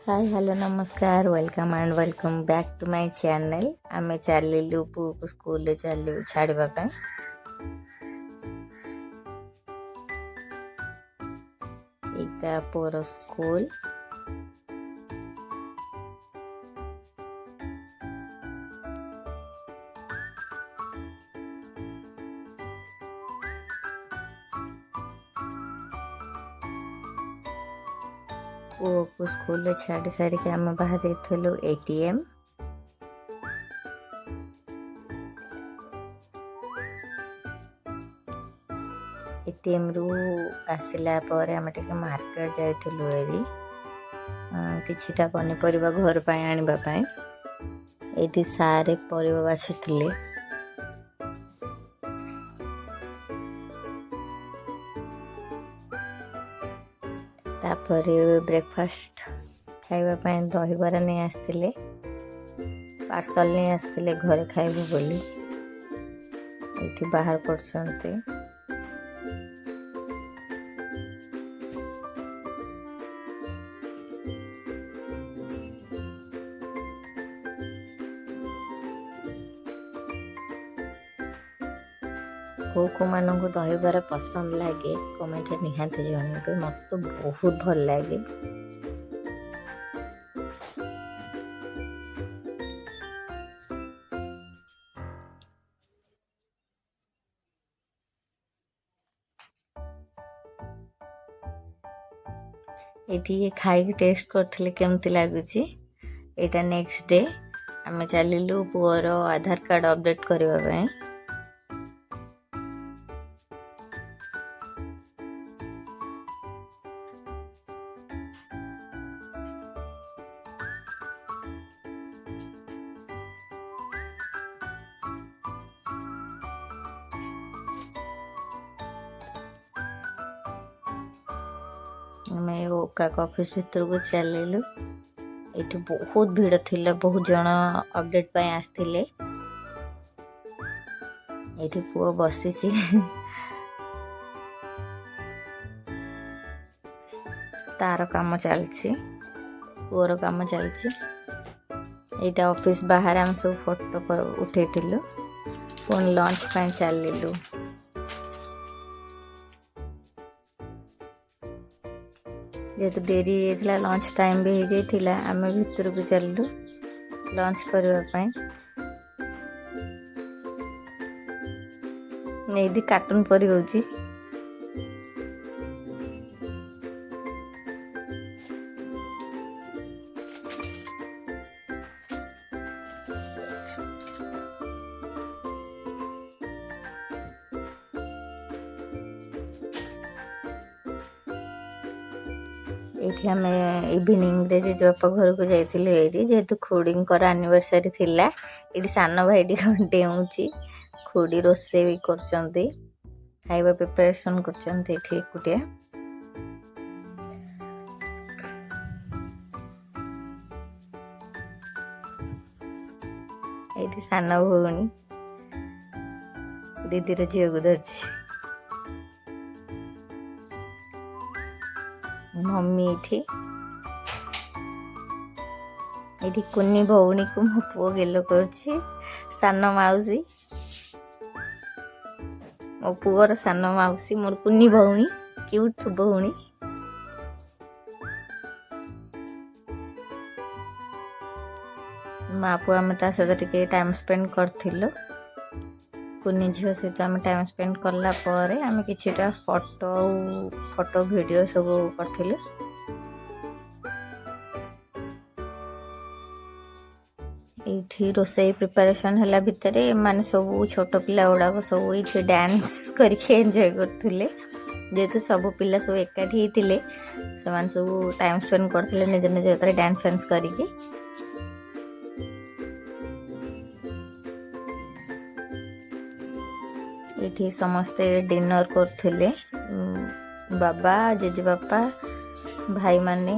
Hi hello namaskar welcome and welcome back to my channel. आम चलू पु को स्कूल चलू छाड़वाई। यहाँ पुअर स्कूल पुओ को स्कूल छाड़ी सारिक आम बाहर जाइलु एटीएम। एटीएम रु आसला पर आम टे मार्केट जाइलु एरी किछिटा पनीपरिबा घर पाई आनिबा पाई। एटी सारे परिबा बाछुथिले। तापर ब्रेकफास्ट खाइबा दहीबरा नहीं आसते पार्सल नहीं आसते घरे खाइबु बोली एठी बाहर पड़छन्ते। को मानू दहीबरा पसंद लगे कमेंट निहाती जनइबे। मत तो बहुत भल लगे। ये खाई टेस्ट करथिले केमती लागुची। एटा नेक्स्ट डे आमे चलिलु पुअर आधार कार्ड अपडेट करबा पई। मैं ओका ऑफिस भीतर को चलू। ये बहुत भीड़ थिला, बहुत जन अपडेट पाई आसथिले। ये पुओ बसी तार काम चलछि, पुअर काम चलछि। एटा ऑफिस बाहर हम सब फोटो उठेथिलु। पुन लंच पाई चलिलु। जेहेतु डेरी होता लंच टाइम भी हो जाता आम भीतर को चलू लंच करने। नहीं कार्टून परी होची। ये आम इवनिंग रे जो बापा घर को जाइए जेहेतु खुड़ी एनिवर्सरी थिला। ये सान भाई डेऊँची खुड़ी रोसे भी करचंती खाइबा प्रिपरेशन करचंती एकुटिया। ये सान भौणी दीदीर झील को धरची। मम्मी ये कुन्नी भौणी को मो पुओ गेलो करछि। सान माउसी मो पुअर सान माउसी मोर कुन्नी भौणी क्यूट भौणी। माँ पुआ आम ता सहित टिके टाइम स्पेंड करथिलु। कुन्नी झील सहित आम टाइम स्पेंड करला परे आम किछिटा फोटो वीडियो सब करथिलु। ये रोसई प्रिपरेशन है भितर माने सब छोट पिला गुड़ाक सब ये डांस करके एंजॉय करथिले। जेहेतु सब पिला सब एकाठी होते से सब टाइम स्पेंड करथिले निज निज भीतर डांस फांस करके। ये समस्ते डिनर करथिले। बाबा जेजे बापा भाई माने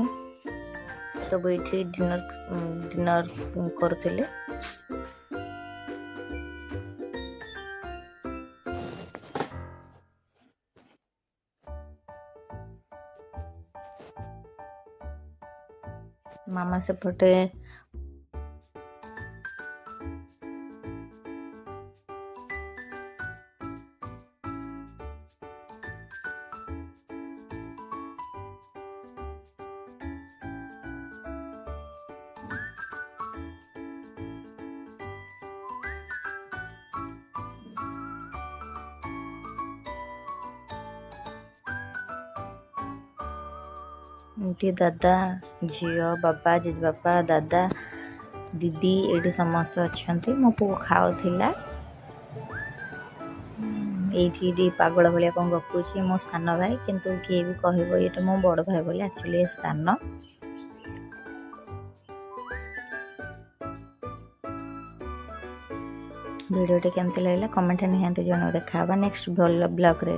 सब ये डिनर करथिले। ମାମା ସେପଟେ ଏଠି ଦାଦା ଝିଅ ବାପା ଜେଜେବାପା ଦାଦା ଦିଦି ଏଇଠି ସମସ୍ତେ ଅଛନ୍ତି। ମୋ ପୁଅ ଖାଉଥିଲା। ଏଇଠି ପାଗଳ ଭଳିଆ କ'ଣ ଗପୁଛି ମୋ ସାନ ଭାଇ, କିନ୍ତୁ କିଏ ବି କହିବ ଏଇଟା ମୋ ବଡ଼ ଭାଇ ବୋଲି, ଆକ୍ଚୁଆଲି ଏ ସାନ। ଭିଡ଼ିଓଟି କେମିତି ଲାଗିଲା କମେଣ୍ଟରେ ନିହାତି ଜଣାଅ। ଦେଖା ହେବା ନେକ୍ସଟ ଭଲ ବ୍ଲଗ୍ରେ।